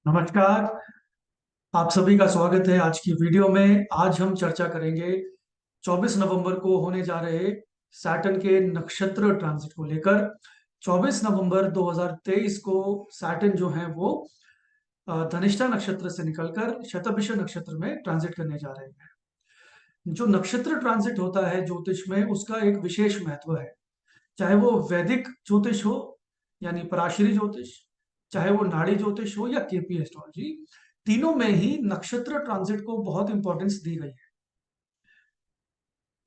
नमस्कार। आप सभी का स्वागत है आज की वीडियो में। आज हम चर्चा करेंगे 24 नवंबर को होने जा रहे सैटर्न के नक्षत्र ट्रांजिट को लेकर। 24 नवंबर 2023 को सैटर्न जो है वो धनिष्ठा नक्षत्र से निकलकर शतभिषा नक्षत्र में ट्रांजिट करने जा रहे हैं। जो नक्षत्र ट्रांजिट होता है ज्योतिष में, उसका एक विशेष महत्व है। चाहे वो वैदिक ज्योतिष हो यानी पराशरी ज्योतिष, चाहे वो नाड़ी ज्योतिष हो या केपी एस्ट्रोलॉजी, तीनों में ही नक्षत्र ट्रांजिट को बहुत इंपॉर्टेंस दी गई है।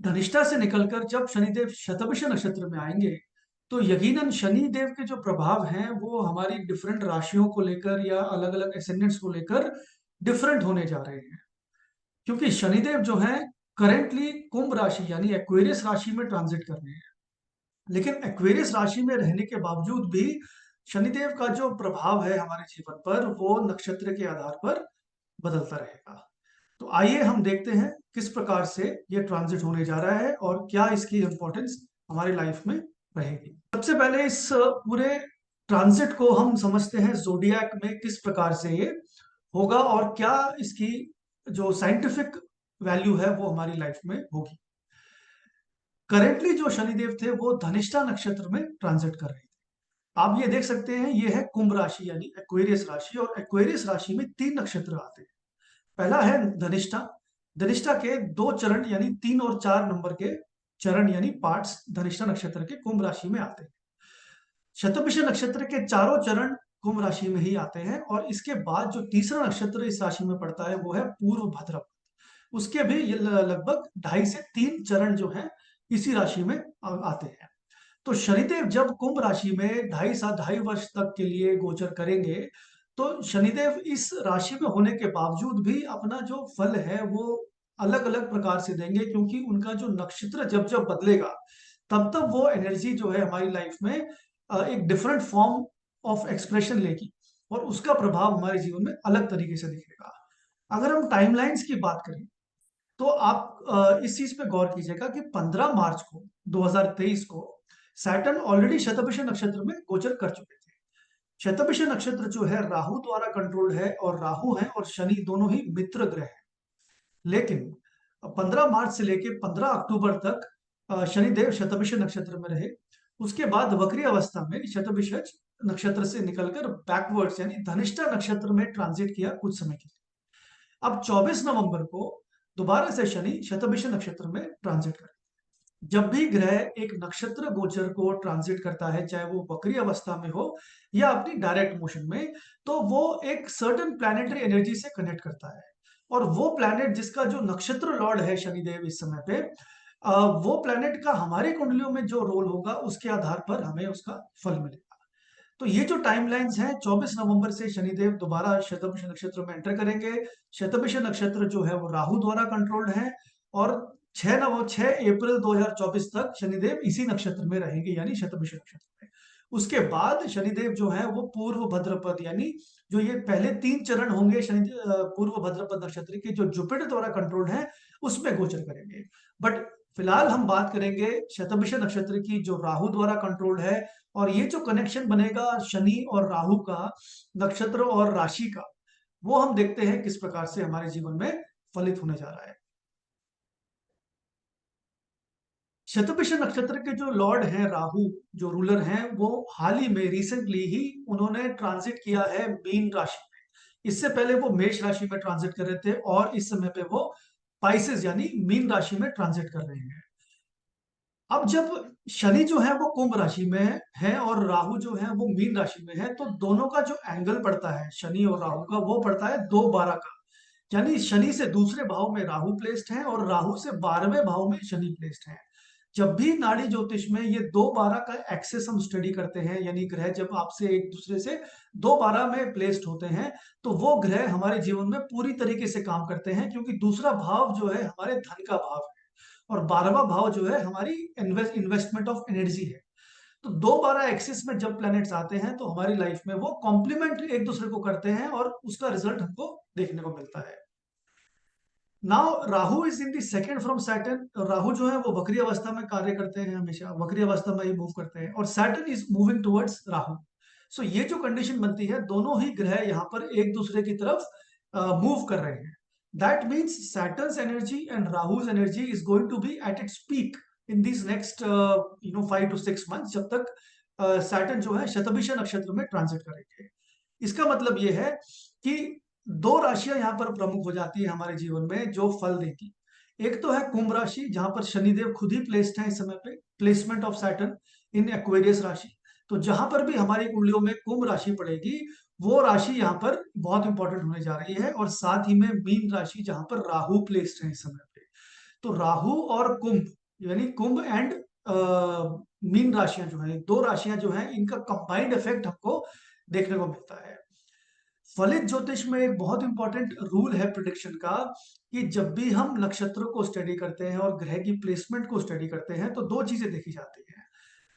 धनिष्ठा से निकलकर जब शनिदेव शतभिषा नक्षत्र में आएंगे तो यकीनन शनि देव के जो प्रभाव हैं वो हमारी डिफरेंट राशियों को लेकर या अलग अलग एसेंडेंट्स को लेकर डिफरेंट होने जा रहे हैं। क्योंकि शनिदेव जो है करेंटली कुंभ राशि यानी एक्वेरियस राशि में ट्रांजिट कर रहे हैं। लेकिन एक्वेरियस राशि में रहने के बावजूद भी शनिदेव का जो प्रभाव है हमारे जीवन पर वो नक्षत्र के आधार पर बदलता रहेगा। तो आइए हम देखते हैं किस प्रकार से ये ट्रांजिट होने जा रहा है और क्या इसकी इंपॉर्टेंस हमारी लाइफ में रहेगी। सबसे पहले इस पूरे ट्रांजिट को हम समझते हैं जोडियाक में किस प्रकार से ये होगा और क्या इसकी जो साइंटिफिक वैल्यू है वो हमारी लाइफ में होगी। करेंटली जो शनिदेव थे वो धनिष्ठा नक्षत्र में ट्रांजिट कर रहे थे। आप ये देख सकते हैं, ये है कुंभ राशि यानी एक्वेरियस राशि, और एक्वेरियस राशि में तीन नक्षत्र आते हैं। पहला है धनिष्ठा। धनिष्ठा के दो चरण यानी 3 और 4 नंबर के चरण यानी पार्ट्स धनिष्ठा नक्षत्र के कुंभ राशि में आते हैं। शतभिषा नक्षत्र के चारों चरण कुंभ राशि में ही आते हैं, और इसके बाद जो तीसरा नक्षत्र इस राशि में पड़ता है वो है पूर्व भाद्रपद। उसके भी ये लगभग 2.5 से 3 चरण जो है इसी राशि में आते हैं। तो शनिदेव जब कुंभ राशि में 2.5 वर्ष तक के लिए गोचर करेंगे तो शनिदेव इस राशि में होने के बावजूद भी अपना जो फल है वो अलग अलग प्रकार से देंगे, क्योंकि उनका जो नक्षत्र जब जब बदलेगा तब तब वो एनर्जी जो है हमारी लाइफ में एक डिफरेंट फॉर्म ऑफ एक्सप्रेशन लेगी और उसका प्रभाव हमारे जीवन में अलग तरीके से दिखेगा। अगर हम टाइमलाइंस की बात करें तो आप इस चीज पे गौर कीजिएगा कि 15 मार्च को 2023 को सैटर्न ऑलरेडी शतभिषा नक्षत्र में गोचर कर चुके थे। शतभिषा नक्षत्र जो है राहु द्वारा कंट्रोल्ड है, और राहु है और शनि दोनों ही मित्र ग्रह हैं। लेकिन 15 मार्च से लेकर 15 अक्टूबर तक शनिदेव शतभिषा नक्षत्र में रहे। उसके बाद वक्री अवस्था में शतभिषा नक्षत्र से निकलकर बैकवर्ड्स यानी धनिष्ठा नक्षत्र में ट्रांजिट किया कुछ समय के लिए। अब 24 नवंबर को दोबारा से शनि शतभिषा नक्षत्र में ट्रांजिट कर। जब भी ग्रह एक नक्षत्र गोचर को ट्रांजिट करता है, चाहे वो वक्री अवस्था में हो या अपनी डायरेक्ट मोशन में, तो वो एक सर्टेन प्लैनेटरी एनर्जी से कनेक्ट करता है। और वो प्लैनेट जिसका जो नक्षत्र लॉर्ड है शनिदेव इस समय पे, वो प्लैनेट का हमारी कुंडलियों में जो रोल होगा उसके आधार पर हमें उसका फल मिलेगा। तो ये जो टाइमलाइंस हैं, 24 नवंबर से शनिदेव दोबारा शतभिषा नक्षत्र में एंटर करेंगे। शतभिषा नक्षत्र जो है वो राहु द्वारा कंट्रोल्ड है, और 6 अप्रैल 2024 तक शनिदेव इसी नक्षत्र में रहेंगे यानी शतभिषा नक्षत्र में। उसके बाद शनिदेव जो है वो पूर्व भद्रपद यानी जो ये पहले 3 चरण होंगे शनि पूर्व भद्रपद नक्षत्र के जो जुपिटर द्वारा कंट्रोल्ड है उसमें गोचर करेंगे। बट फिलहाल हम बात करेंगे शतभिषा नक्षत्र की जो राहु द्वारा कंट्रोल्ड है, और ये जो कनेक्शन बनेगा शनि और राहु का, नक्षत्र और राशि का, वो हम देखते हैं किस प्रकार से हमारे जीवन में फलित होने जा रहा है। शतभिषा नक्षत्र के जो लॉर्ड हैं राहु, जो रूलर हैं, वो हाल ही में रिसेंटली ही उन्होंने ट्रांजिट किया है मीन राशि में। इससे पहले वो मेष राशि में ट्रांजिट कर रहे थे, और इस समय पे वो पाइसेस यानी मीन राशि में ट्रांजिट कर रहे हैं। अब जब शनि जो है वो कुंभ राशि में है और राहु जो है वो मीन राशि में है, तो दोनों का जो एंगल पड़ता है शनि और राहु का वो पड़ता है 2-12 का। यानी शनि से दूसरे भाव में राहु प्लेस्ड है और राहु से 12वें भाव में शनि प्लेस्ड है। जब भी नाड़ी ज्योतिष में ये 2-12 का एक्सेस हम स्टडी करते हैं, यानी ग्रह जब आपसे एक दूसरे से 2-12 में प्लेस्ड होते हैं, तो वो ग्रह हमारे जीवन में पूरी तरीके से काम करते हैं, क्योंकि दूसरा भाव जो है हमारे धन का भाव है और 12वां भाव जो है हमारी इन्वेस्टमेंट ऑफ एनर्जी है। तो 2-12 एक्सिस में जब प्लैनेट्स आते हैं तो हमारी लाइफ में वो कॉम्प्लीमेंट एक दूसरे को करते हैं और उसका रिजल्ट हमको देखने को मिलता है। Now Rahu is in the second from Saturn. Rahu जो है वो वक्री अवस्था में कार्य करते हैं, हमेशा वक्री अवस्था में ही मूव करते हैं, और Saturn is moving towards Rahu. So ये जो कंडीशन बनती है, दोनों ही ग्रह यहाँ पर एक दूसरे की तरफ मूव कर रहे हैं. That means Saturn's energy and Rahu's energy is going to be at its peak in this next 5 to 6 months, जब तक सैटर्न जो है शतभिषा नक्षत्र में ट्रांजिट करेंगे. इसका मतलब ये है कि दो राशियां यहाँ पर प्रमुख हो जाती है हमारे जीवन में जो फल देती. एक तो है कुंभ राशि, जहां पर शनिदेव खुद ही प्लेस्ड है इस समय पे, placement of Saturn in Aquarius राशि. तो जहां पर भी हमारी कुंडलियों में कुंभ राशि पड़ेगी, वो राशि यहाँ पर बहुत इंपॉर्टेंट होने जा रही है. और साथ ही में मीन राशि, जहां पर राहु प्लेस्ड है इस समय पे. तो राहु और कुंभ, यानी कुंभ एंड मीन राशियां जो है, दो राशियां जो है, इनका कंबाइंड इफेक्ट हमको देखने को मिलता है. फलित ज्योतिष में एक बहुत इंपॉर्टेंट रूल है प्रिडिक्शन का, कि जब भी हम नक्षत्रों को स्टडी करते हैं और ग्रह की प्लेसमेंट को स्टडी करते हैं, तो दो चीजें देखी जाती हैं.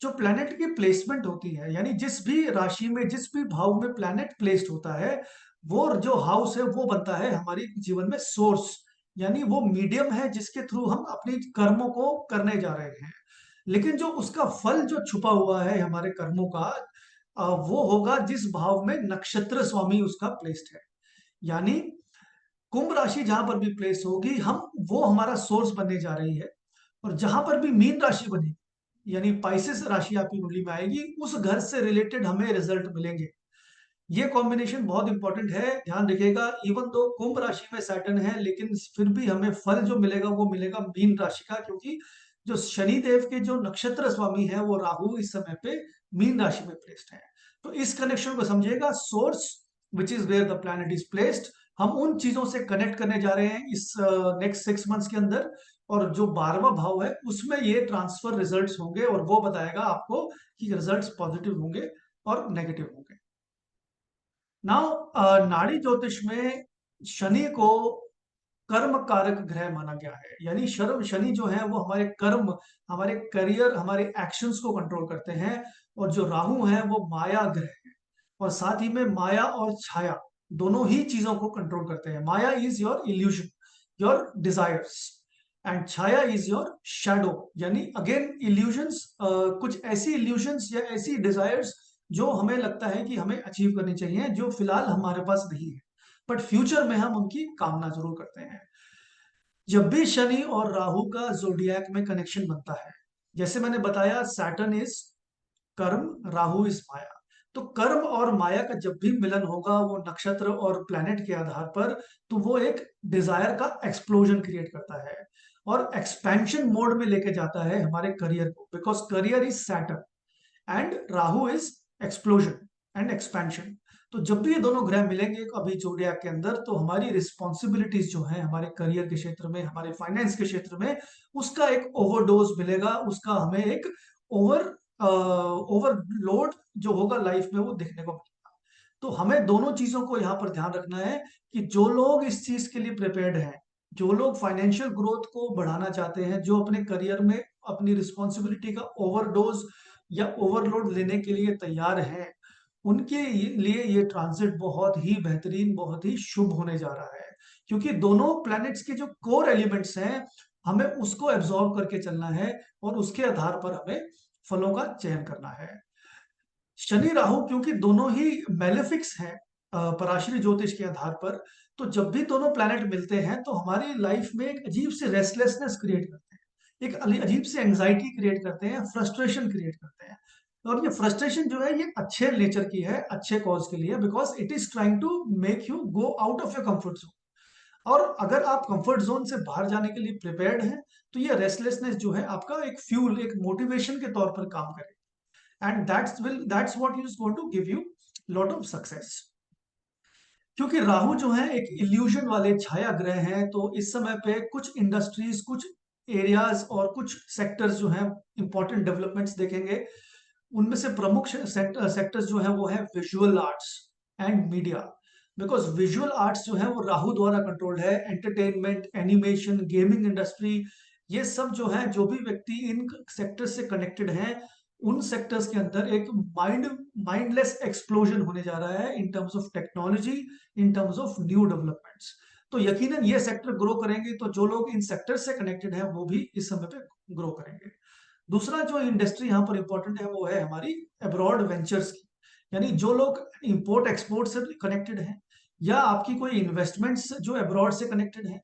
जो प्लैनेट की प्लेसमेंट होती है, यानी जिस भी राशि में, जिस भी भाव में प्लैनेट प्लेस्ड होता है, वो जो हाउस है वो बनता है हमारे जीवन में सोर्स, यानी वो मीडियम है जिसके थ्रू हम अपनी कर्मों को करने जा रहे हैं. लेकिन जो उसका फल जो छुपा हुआ है हमारे कर्मों का, वो होगा जिस भाव में नक्षत्र स्वामी उसका प्लेस्ड है. यानी कुंभ राशि जहां पर भी प्लेस होगी, हम वो हमारा सोर्स बनने जा रही है. और जहां पर भी मीन राशि बनेगी, यानी पाइसेस राशि आपकी कुंडली में आएगी, उस घर से रिलेटेड हमें रिजल्ट मिलेंगे. ये कॉम्बिनेशन बहुत इंपॉर्टेंट है, ध्यान रखिएगा. इवन दो कुंभ राशि में सैटर्न है, लेकिन फिर भी हमें फल जो मिलेगा वो मिलेगा मीन राशि का, क्योंकि जो शनि देव के जो नक्षत्र स्वामी है वो राहु इस समय पे मीन राशि में प्लेस्ड है. तो इस कनेक्शन को समझिएगा. Source which is where the planet is placed, हम उन चीजों से कनेक्ट करने जा रहे हैं इस नेक्स्ट 6 मंथ्स के अंदर. और जो 12वां भाव है उसमें ये ट्रांसफर रिजल्ट्स होंगे, और वो बताएगा आपको कि रिजल्ट्स पॉजिटिव होंगे और नेगेटिव होंगे. नाउ नाड़ी ज्योतिष में शनि को कर्म कारक ग्रह माना गया है. यानी शर्म शनि जो है वो हमारे कर्म, हमारे करियर, हमारे एक्शंस को कंट्रोल करते हैं. और जो राहु है वो माया ग्रह है, और साथ ही में माया और छाया दोनों ही चीजों को कंट्रोल करते हैं. Maya is your illusion, your desires, and chhaya is your shadow. यानी अगेन इल्यूजन्स, कुछ ऐसी इल्यूजन्स या ऐसी डिजायर्स जो हमें लगता है कि हमें अचीव करनी चाहिए, जो फिलहाल हमारे पास नहीं है, बट फ्यूचर में हम उनकी कामना जरूर करते हैं. जब भी शनि और राहु का जोडियाक में कनेक्शन बनता है, जैसे मैंने बताया, सैटर्न इज कर्म, राहु इज माया. तो कर्म और माया का जब भी मिलन होगा वो नक्षत्र और प्लैनेट के आधार पर, तो वो एक डिजायर का एक्सप्लोजन क्रिएट करता है और एक्सपेंशन मोड में लेके जाता है हमारे करियर को, because career is Saturn and Rahu is explosion and expansion. तो जब भी ये दोनों ग्रह मिलेंगे अभी जोडियाक के अंदर, तो हमारी रिस्पॉन्सिबिलिटीज जो है हमारे करियर के क्षेत्र में, हमारे फाइनेंस के क्षेत्र में, उसका एक ओवरडोज मिलेगा, उसका हमें एक ओवरलोड जो होगा लाइफ में वो देखने को मिलेगा. तो हमें दोनों चीजों को यहाँ पर ध्यान रखना है कि जो लोग इस चीज के लिए प्रिपेयर्ड हैं, जो लोग फाइनेंशियल ग्रोथ को बढ़ाना चाहते हैं, जो अपने करियर में अपनी रिस्पॉन्सिबिलिटी का ओवरडोज या ओवरलोड लेने के लिए तैयार हैं, उनके लिए ये ट्रांजिट बहुत ही बेहतरीन, बहुत ही शुभ होने जा रहा है. क्योंकि दोनों प्लैनेट्स के जो कोर एलिमेंट्स हैं, हमें उसको एब्जॉर्व करके चलना है, और उसके आधार पर हमें फलों का चयन करना है. शनि राहु क्योंकि दोनों ही मेलेफिक्स हैं पराशरी ज्योतिष के आधार पर, तो जब भी दोनों प्लैनेट मिलते हैं तो हमारी लाइफ में एक अजीब सी रेस्टलेसनेस क्रिएट करते हैं, एक अजीब सी एंग्जाइटी क्रिएट करते हैं, फ्रस्ट्रेशन क्रिएट करते हैं. और ये फ्रस्ट्रेशन जो है ये अच्छे नेचर की है, अच्छे कॉज के लिए, because it is trying to make you go out of your comfort zone. और अगर आप कंफर्ट जोन से बाहर जाने के लिए प्रिपेयर्ड हैं, तो ये रेस्टलेसनेस जो है आपका एक फ्यूल, एक मोटिवेशन के तौर पर काम करे. And that's what is going to give you lot of success. क्योंकि राहु जो है एक इल्यूजन वाले छाया ग्रह हैं, तो इस समय पे कुछ इंडस्ट्रीज, कुछ एरियाज और कुछ सेक्टर्स जो हैं इंपॉर्टेंट डेवलपमेंट्स देखेंगे. उनमें से प्रमुख सेक्टर्स जो है वो है visual arts and media. Because visual arts जो है वो राहु द्वारा कंट्रोल्ड है. एंटरटेनमेंट, एनिमेशन, गेमिंग इंडस्ट्री, ये सब जो है, जो भी व्यक्ति इन सेक्टर्स से कनेक्टेड हैं, उन सेक्टर्स के अंदर एक माइंडलेस एक्सप्लोजन होने जा रहा है in terms of technology, in terms of new developments. तो यकीनन ये सेक्टर ग्रो करेंगे, तो जो लोग इन सेक्टर से कनेक्टेड हैं वो भी इस समय पे ग्रो करेंगे. दूसरा जो इंडस्ट्री यहाँ पर इंपॉर्टेंट है वो है हमारी अब्रॉड वेंचर्स की. यानी जो लोग इंपोर्ट एक्सपोर्ट से कनेक्टेड हैं, या आपकी कोई इन्वेस्टमेंट्स जो अब्रॉड से कनेक्टेड है,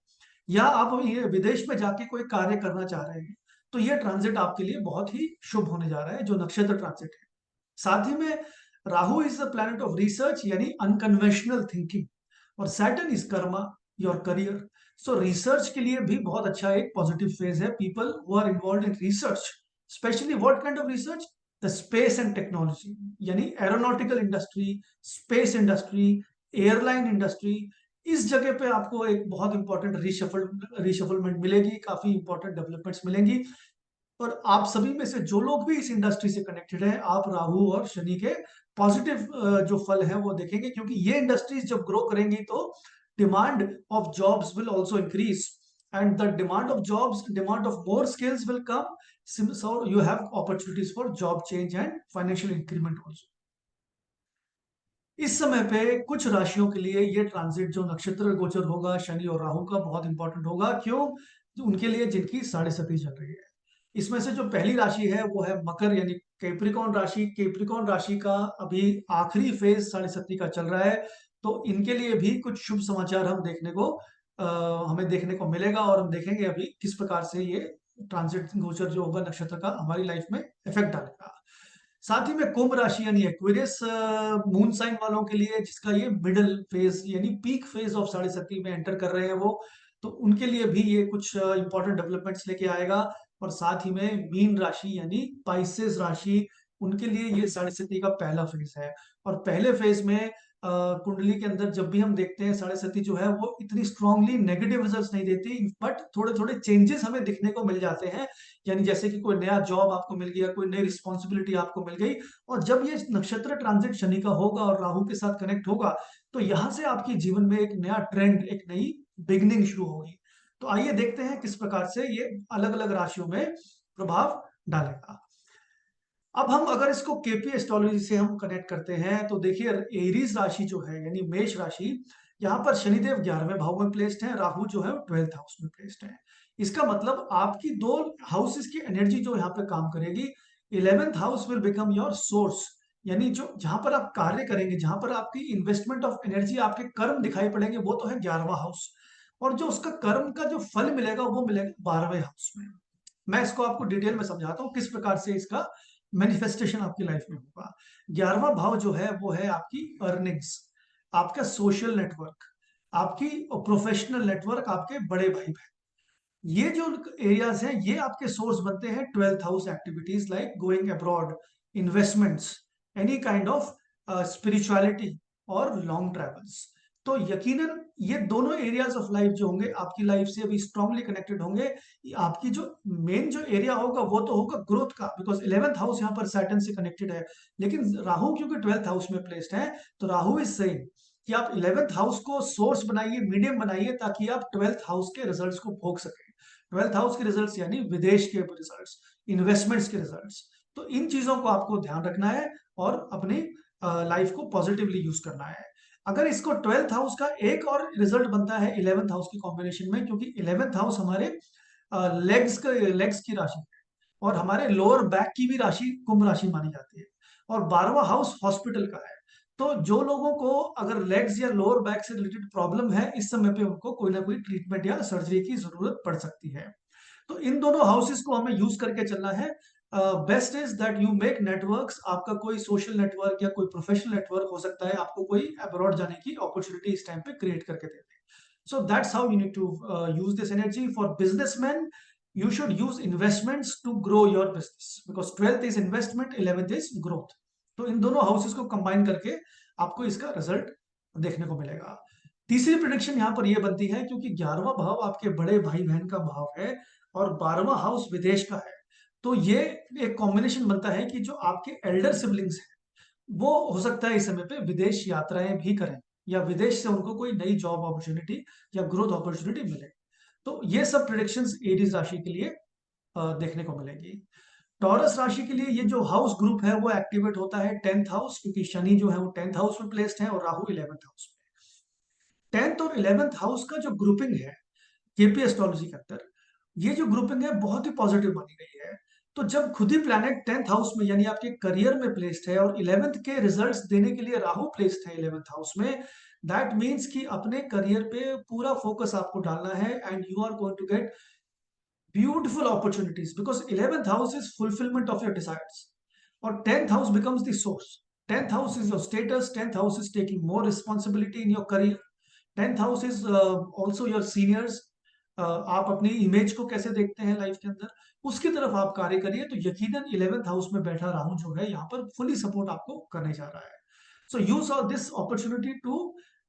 या आप ये विदेश में जाके कोई कार्य करना चाह रहे हैं, तो ये ट्रांजिट आपके लिए बहुत ही शुभ होने जा रहा है, जो नक्षत्र ट्रांजिट है। साथ ही में Rahu is the planet of research, यानी अनकन्वेंशनल थिंकिंग, और Saturn is karma, your career. So research के लिए भी बहुत अच्छा एक पॉजिटिव फेज है। People who are involve in research, specially what kind of research, the space and technology, यानी aeronautical industry, space industry, airline industry, इस जगह पे आपको एक बहुत इंपॉर्टेंट रिशफलमेंट मिलेगी, काफी इंपॉर्टेंट डेवलपमेंट्स मिलेंगी। और आप सभी में से जो लोग भी इस इंडस्ट्री से कनेक्टेड हैं, आप राहु और शनि के पॉजिटिव जो फल हैं वो देखेंगे, क्योंकि ये इंडस्ट्रीज जब ग्रो करेंगी तो demand of jobs will also increase, and the demand of jobs, demand of more skills will come, so you have opportunities for job change and financial increment also। इस समय पे कुछ राशियों के लिए ये ट्रांजिट जो नक्षत्र गोचर होगा शनि और राहु का, बहुत इंपॉर्टेंट होगा। क्यों? उनके लिए जिनकी साढ़े सती चल रही है। इसमें से जो पहली राशि है वो है मकर, यानी कैप्रिकॉन राशि। कैप्रिकॉन राशि का अभी आखिरी फेज साढ़े सती का चल रहा है, तो इनके लिए भी कुछ शुभ समाचार हमें देखने को मिलेगा, और हम देखेंगे अभी किस प्रकार से ये ट्रांजिट गोचर जो होगा नक्षत्र का हमारी लाइफ में इफेक्ट डालेगा। साथ ही में कुंभ राशि यानी एक्वेरियस मून साइन वालों के लिए, जिसका ये मिडिल फेज यानी पीक फेज ऑफ साढ़े सती में एंटर कर रहे हैं वो, तो उनके लिए भी ये कुछ इंपॉर्टेंट डेवलपमेंट्स लेके आएगा। और साथ ही में मीन राशि यानी पाइसेस राशि, उनके लिए ये साढ़े सती का पहला फेज है। और पहले फेज में कुंडली के अंदर जब भी हम देखते हैं साढ़े सती जो है वो इतनी स्ट्रांगली नेगेटिव रिजल्ट्स नहीं देती, बट थोड़े थोड़े चेंजेस हमें दिखने को मिल जाते हैं। यानी जैसे कि कोई नया जॉब आपको मिल गया, कोई नई रिस्पॉन्सिबिलिटी आपको मिल गई। और जब ये नक्षत्र ट्रांजिट शनि का होगा और राहु के साथ कनेक्ट होगा, तो यहां से आपके जीवन में एक नया ट्रेंड, एक नई बिगनिंग शुरू होगी। तो आइए देखते हैं किस प्रकार से ये अलग अलग राशियों में प्रभाव डालेगा। अब हम अगर इसको केपी एस्ट्रोलॉजी से हम कनेक्ट करते हैं, तो देखिए एरीज राशि जो है यानी मेष राशि, यहाँ पर शनिदेव 11वें भाव में प्लेस्ड है, राहु जो है वो 12th हाउस में प्लेस्ड है। इसका मतलब आपकी दो हाउसेस की एनर्जी जो यहाँ पे काम करेगी। 11th house will become your source, यानी जो जहां पर आप कार्य करेंगे, जहां पर आपकी इन्वेस्टमेंट ऑफ एनर्जी, आपके कर्म दिखाई पड़ेंगे, वो तो है 11वां हाउस। और जो उसका कर्म का जो फल मिलेगा वो मिलेगा 12वें हाउस में। मैं इसको आपको डिटेल में समझाता हूँ किस प्रकार से इसका मैनिफेस्टेशन आपकी लाइफ में होगा। 11वां भाव जो है वो है आपकी अर्निंग्स, आपका सोशल नेटवर्क, आपकी प्रोफेशनल नेटवर्क, आपके बड़े भाई बहन, ये जो एरियाज हैं ये आपके सोर्स बनते हैं 12th house activities like going abroad, investments, any kind of spirituality और लॉन्ग ट्रेवल्स। तो यकीनन ये दोनों एरियाज ऑफ लाइफ जो होंगे आपकी लाइफ से अभी स्ट्रांगली कनेक्टेड होंगे। आपकी जो मेन जो एरिया होगा वो तो होगा ग्रोथ का, बिकॉज 11th हाउस यहाँ पर सैटर्न से कनेक्टेड है। लेकिन राहु क्योंकि 12th हाउस में प्लेस्ड है, तो राहु इज सेइंग कि आप 11th हाउस को सोर्स बनाइए, मीडियम बनाइए, ताकि आप 12th हाउस के रिजल्ट्स को भोग सके। 12th हाउस के रिजल्ट्स यानी विदेश के रिजल्ट्स, इन्वेस्टमेंट्स के रिजल्ट्स। तो इन चीजों को आपको ध्यान रखना है और अपनी लाइफ को पॉजिटिवली यूज करना है। अगर इसको 12th हाउस का एक और रिजल्ट बनता है 11th हाउस की कॉम्बिनेशन में, क्योंकि 11th हाउस हमारे लेग्स की राशि है, और हमारे लोअर बैक की भी राशि कुंभ राशि मानी जाती है। और 12वां हाउस हॉस्पिटल का है। तो जो लोगों को अगर लेग्स या लोअर बैक से रिलेटेड प्रॉब्लम है, इस समय पे उनको कोई ना कोई ट्रीटमेंट या सर्जरी की जरूरत पड़ सकती है। तो इन दोनों हाउसेस को हमें यूज करके चलना है। Best is that you make networks, आपका कोई सोशल नेटवर्क या कोई प्रोफेशनल नेटवर्क हो सकता है, आपको कोई अब्रॉड जाने की अपॉर्चुनिटी इस टाइम पे क्रिएट करके दे दे। So that's how you need to use this energy. For businessmen, you should use investments to grow your business, because 12th is investment, 11th is growth. तो इन दोनों हाउसेस को combine करके आपको इसका result देखने को मिलेगा। तीसरी प्रिडिक्शन यहाँ पर यह बनती है, क्योंकि 11वां भाव आपके बड़े भाई बहन का भाव है और 12वां हाउस विदेश का है, तो ये एक कॉम्बिनेशन बनता है कि जो आपके एल्डर सिबलिंग्स हैं वो हो सकता है इस समय पे विदेश यात्राएं भी करें, या विदेश से उनको कोई नई जॉब अपॉर्चुनिटी या ग्रोथ अपॉर्चुनिटी मिले। तो ये सब प्रिडिक्शंस एरीज राशि के लिए देखने को मिलेगी। टॉरस राशि के लिए ये जो हाउस ग्रुप है वो एक्टिवेट होता है 10th हाउस, क्योंकि शनि जो है वो 10th हाउस में प्लेस्ड है और राहु 11th हाउस में। 10th और 11th हाउस का जो ग्रुपिंग है केपी एस्ट्रोलॉजी के अंदर, ये जो ग्रुपिंग है बहुत ही पॉजिटिव मानी गई है। तो जब खुद ही प्लैनेट 10th हाउस में यानी आपके करियर में प्लेस्ड है और 11th के रिजल्ट्स देने के लिए राहु प्लेस्ड है 11th हाउस में, दैट मीन्स कि अपने करियर पे पूरा फोकस आपको डालना है and you are going to get beautiful opportunities because 11th house is fulfillment of your desires or 10th house becomes the source. 10th house is your status, 10th house is taking more responsibility in your career, 10th house is also your seniors. आप अपनी image को कैसे देखते हैं life के अंदर, उसकी तरफ आप कार्य करिए तो यकीनन 11th हाउस में बैठा राहु जो है यहाँ पर फुली सपोर्ट आपको करने जा रहा है. So use this opportunity to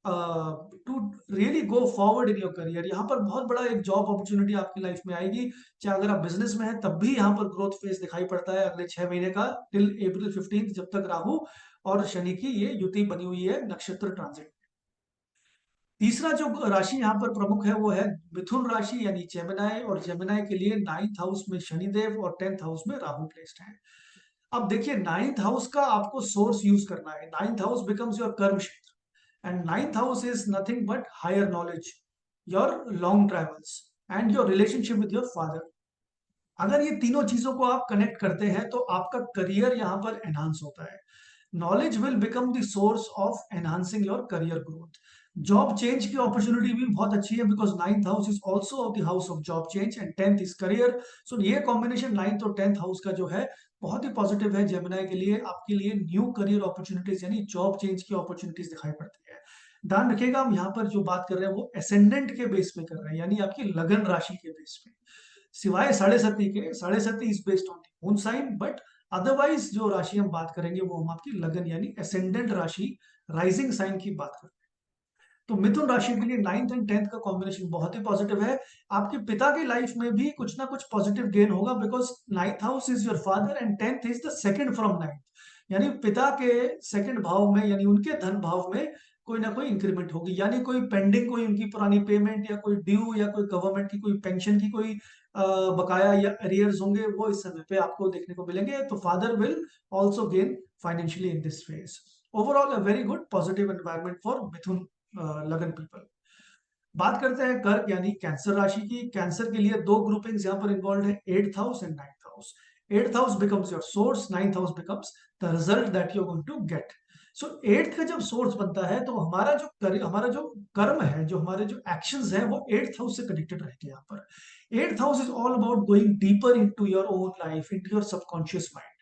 really go forward in your career. यहाँ पर बहुत बड़ा एक जॉब अपॉर्चुनिटी आपकी लाइफ में आएगी, चाहे अगर आप बिजनेस में हैं तब भी यहाँ पर ग्रोथ फेज दिखाई पड़ता है अगले 6 महीने का, टिल अप्रैल 15 जब तक राहु और शनि की ये युति बनी हुई है नक्षत्र ट्रांजिट. तीसरा जो राशि यहाँ पर प्रमुख है वो है मिथुन राशि यानी जेमिनाई, और जेमिनाई के लिए 9th हाउस में शनिदेव और 10th हाउस में राहु प्लेस्ड है. अब देखिए 9th हाउस का आपको सोर्स यूज करना है. 9th हाउस बिकम्स योर कर्म क्षेत्र and 9th house is nothing but higher knowledge, your long travels and your relationship with your father. अगर ये तीनों चीजों को आप कनेक्ट करते हैं तो आपका करियर यहाँ पर एनहांस होता है. Knowledge will become the source of enhancing your career growth. Job change की अपॉर्चुनिटी भी बहुत अच्छी है because 9th house is also the house of job change and 10th is career. So ये कॉम्बिनेशन 9th और 10th house का जो है बहुत ही पॉजिटिव है जेमिनाई के लिए. आपके लिए न्यू करियर अपॉर्चुनिटीज यानी जॉब चेंज की अपॉर्चुनिटीज दिखाई पड़ती है. ध्यान रखिएगा हम यहाँ पर जो बात कर रहे हैं वो एसेंडेंट के बेस पे कर रहे हैं यानी आपकी लगन राशि के बेस पे, सिवाय साढ़े सती के. Sade Sati is based on moon sign, but otherwise जो राशि हम बात करेंगे वो हम आपकी लगन यानी एसेंडेंट राशि राइजिंग साइन की बात करते हैं. तो मिथुन राशि के लिए 9th एंड 10th का कॉम्बिनेशन बहुत ही पॉजिटिव है. आपके पिता की लाइफ में भी कुछ ना कुछ पॉजिटिव गेन होगा because 9th house is your father and 10th is the second from 9th. यानी पिता के सेकंड भाव में यानी उनके धन भाव में कोई ना कोई इंक्रीमेंट होगी, यानी कोई पेंडिंग कोई उनकी पुरानी पेमेंट या कोई ड्यू या कोई गवर्नमेंट की कोई पेंशन की कोई बकाया या अरियर्स होंगे वो इस समय पे आपको देखने को मिलेंगे. तो father will also gain financially in this phase. Overall a very good positive environment for Mithun lagan people. बात करते हैं कर्क यानी कैंसर राशि की. कैंसर के लिए दो ग्रुपिंग्स यहाँ पर इन्वॉल्व है, 8th house and 9th house. 8th house becomes your source, 9th house becomes the result that you are going to get. So 8th का जब सोर्स बनता है तो हमारा जो कर्म है, जो हमारे जो एक्शंस हैं वो 8th हाउस से कनेक्टेड रहेंगे. यहाँ पर 8th house is all about going deeper into your own life, into your subconscious mind.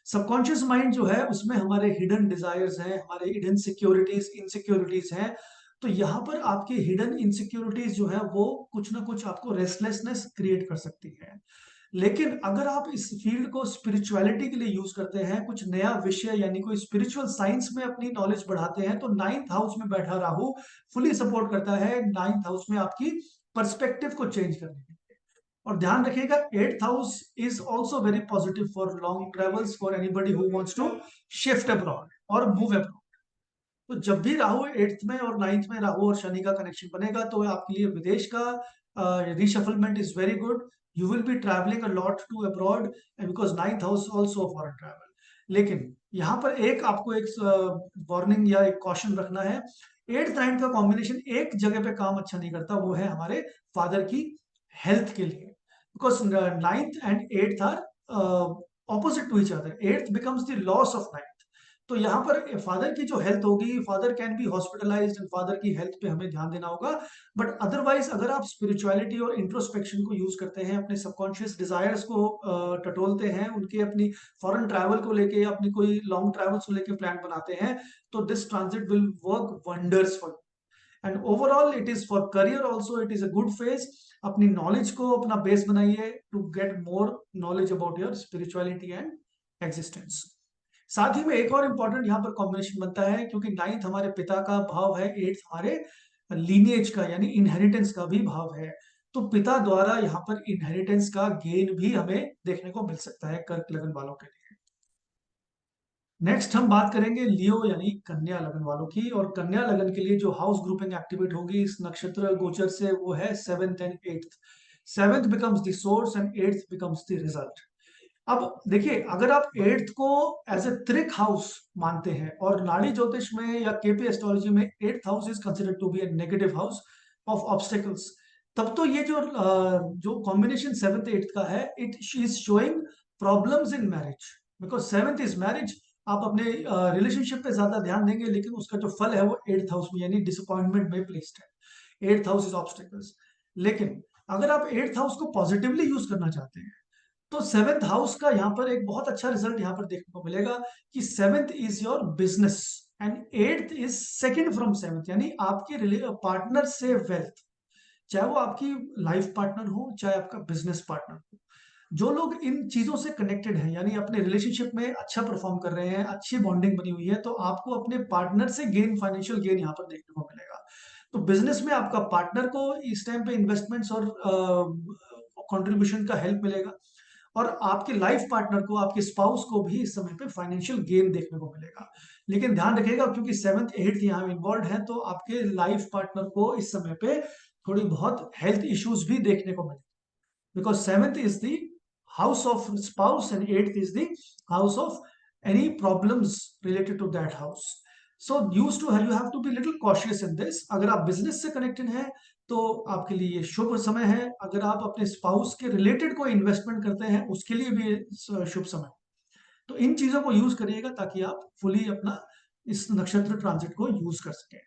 Subconscious mind जो है उसमें हमारे हिडन डिजायर्स हैं, हमारे हिडन सिक्योरिटीज इनसिक्योरिटीज हैं. तो यहाँ पर आपकी हिडन इनसिक्योरिटीज जो है वो कुछ ना कुछ आपको रेस्टलेसनेस क्रिएट कर सकती है. लेकिन अगर आप इस फील्ड को स्पिरिचुअलिटी के लिए यूज करते हैं, कुछ नया विषय यानी कोई स्पिरिचुअल साइंस में अपनी नॉलेज बढ़ाते हैं, तो 9th हाउस में बैठा राहु फुली सपोर्ट करता है 9th हाउस में आपकी पर्सपेक्टिव को चेंज करने के लिए. और ध्यान रखिएगा 8th house is also very positive for long travels for anybody who wants to shift abroad और मूव अब्रॉड. तो जब भी राहु 8th में और 9th में राहु और शनि का कनेक्शन बनेगा तो आपके लिए विदेश का reshufflement is very good. You will be travelling a lot to abroad because 9th house also foreign travel. लेकिन यहाँ पर एक आपको एक वार्निंग या एक कॉशन रखना है. 8th 9th का कॉम्बिनेशन एक जगह पे काम अच्छा नहीं करता, वो है हमारे फादर की हेल्थ के लिए. Because 9th and 8th are opposite to each other. 8th becomes the loss of 9th. तो यहाँ पर फादर की जो हेल्थ होगी, father can be hospitalized and father की हेल्थ पे हमें ध्यान देना होगा. बट अदरवाइज अगर आप स्पिरिचुअलिटी और इंट्रोस्पेक्शन को यूज करते हैं, अपने सबकॉन्शियस डिजायर्स को टटोलते हैं, उनके अपनी फॉरेन ट्रैवल को लेके अपनी कोई लॉन्ग ट्रैवल्स को लेके प्लान बनाते हैं, तो this transit will work wonders for. And overall it is for career also it is a good phase. अपनी नॉलेज को अपना बेस बनाइए to get more knowledge about your spirituality and existence. साथ ही में एक और इंपॉर्टेंट यहाँ पर कॉम्बिनेशन बनता है क्योंकि 9th हमारे पिता का भाव है, 8th हमारे लीनिएज का यानी इनहेरिटेंस का भी भाव है. तो पिता द्वारा यहाँ पर इनहेरिटेंस का गेन भी हमें देखने को मिल सकता है कर्क लगन वालों के लिए. नेक्स्ट हम बात करेंगे लियो यानी कन्या लगन वालों की. और कन्या लगन के लिए जो हाउस ग्रुपिंग एक्टिवेट होगी इस नक्षत्र गोचर से वो है 7th and 8th. 7th becomes the source and 8th becomes the result. अब देखिए अगर आप 8th को एज ए त्रिक हाउस मानते हैं और नाड़ी ज्योतिष में या केपी एस्ट्रोलॉजी में 8th house is considered to be a negative house of obstacles, तब तो ये जो कॉम्बिनेशन 7th 8th का है it is showing problems in marriage, because seventh is marriage. आप अपने रिलेशनशिप पे ज्यादा ध्यान देंगे, लेकिन उसका जो फल है वो एट्थ हाउस में यानी डिसअपॉइंटमेंट में प्लेस्ड है। Eighth house is obstacles. लेकिन अगर आप एट्थ हाउस को पॉजिटिवली यूज करना चाहते हैं, तो सेवेंथ हाउस का यहाँ पर एक बहुत अच्छा रिजल्ट यहाँ पर देखने को मिलेगा कि seventh is your business and eighth is second from seventh, यानी आपके पार्टनर से वेल्थ, चाहे वो आपकी लाइफ पार्टनर हो चाहे आपका बिजनेस पार्टनर हो। जो लोग इन चीजों से कनेक्टेड हैं, यानी अपने रिलेशनशिप में अच्छा परफॉर्म कर रहे हैं, अच्छी बॉन्डिंग बनी हुई है, तो आपको अपने पार्टनर से गेन, फाइनेंशियल गेन यहाँ पर देखने को मिलेगा। तो बिजनेस में आपका पार्टनर को इस टाइम पे इन्वेस्टमेंट्स और कंट्रीब्यूशन का हेल्प मिलेगा, और आपके लाइफ पार्टनर को, आपके स्पाउस को भी इस समय पे फाइनेंशियल गेन देखने को मिलेगा। लेकिन ध्यान रखिएगा, क्योंकि सेवंथ एट्थ यहाँ इन्वॉल्व है, तो आपके लाइफ पार्टनर को इस समय पे थोड़ी बहुत हेल्थ इश्यूज भी देखने को मिले, because seventh is the house of spouse and eighth is the house of any problems related to that house. So you have to be little cautious in this. अगर आप बिजनेस से connected हैं तो आपके लिए ये शुभ समय है। अगर आप अपने स्पाउस के रिलेटेड कोई इन्वेस्टमेंट करते हैं उसके लिए भी शुभ समय। तो इन चीजों को यूज करिएगा ताकि आप फुली अपना इस नक्षत्र ट्रांजिट को यूज कर सकें।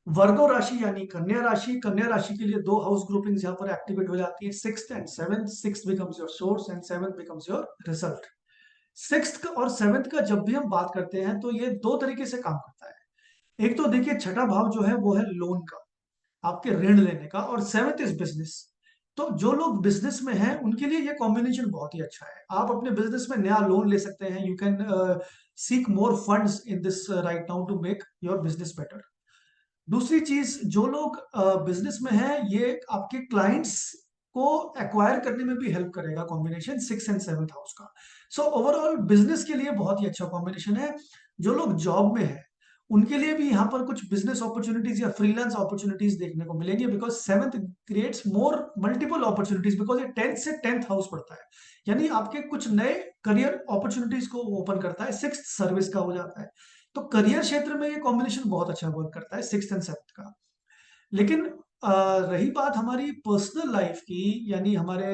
वर्गो राशि यानी कन्या राशि, कन्या राशि के लिए दो हाउस ग्रुपिंग्स यहाँ पर एक्टिवेट हो जाती है, sixth and seventh. Sixth becomes your source and seventh becomes your result. Sixth और सेवंथ का जब भी हम बात करते हैं तो ये दो तरीके से काम करता है। एक तो देखिए छठा भाव जो है वो है लोन का, आपके ऋण लेने का, और सेवंथ इज बिजनेस। तो जो लोग बिजनेस में हैं उनके लिए ये कॉम्बिनेशन बहुत ही अच्छा है। आप अपने बिजनेस में नया लोन ले सकते हैं। You can seek more funds in this right now to make your business better. दूसरी चीज, जो लोग बिजनेस में हैं, ये आपके क्लाइंट्स को एक्वायर करने में भी हेल्प करेगा combination six and seventh house का। सो ओवरऑल बिजनेस के लिए बहुत ही अच्छा कॉम्बिनेशन है। जो लोग जॉब में है उनके लिए भी यहाँ पर कुछ बिजनेस अपॉर्चुनिटीज या फ्रीलांस अपॉर्चुनिटीज देखने को मिलेंगे, because seventh creates more multiple opportunities, because ये टेंथ से टेंथ हाउस पड़ता है, यानी आपके कुछ नए करियर अपॉर्चुनिटीज को ओपन करता है। सिक्स सर्विस का हो जाता है, तो करियर क्षेत्र में ये कॉम्बिनेशन बहुत अच्छा वर्क करता है सिक्स एंड सेवंथ का। लेकिन रही बात हमारी पर्सनल लाइफ की, यानी हमारे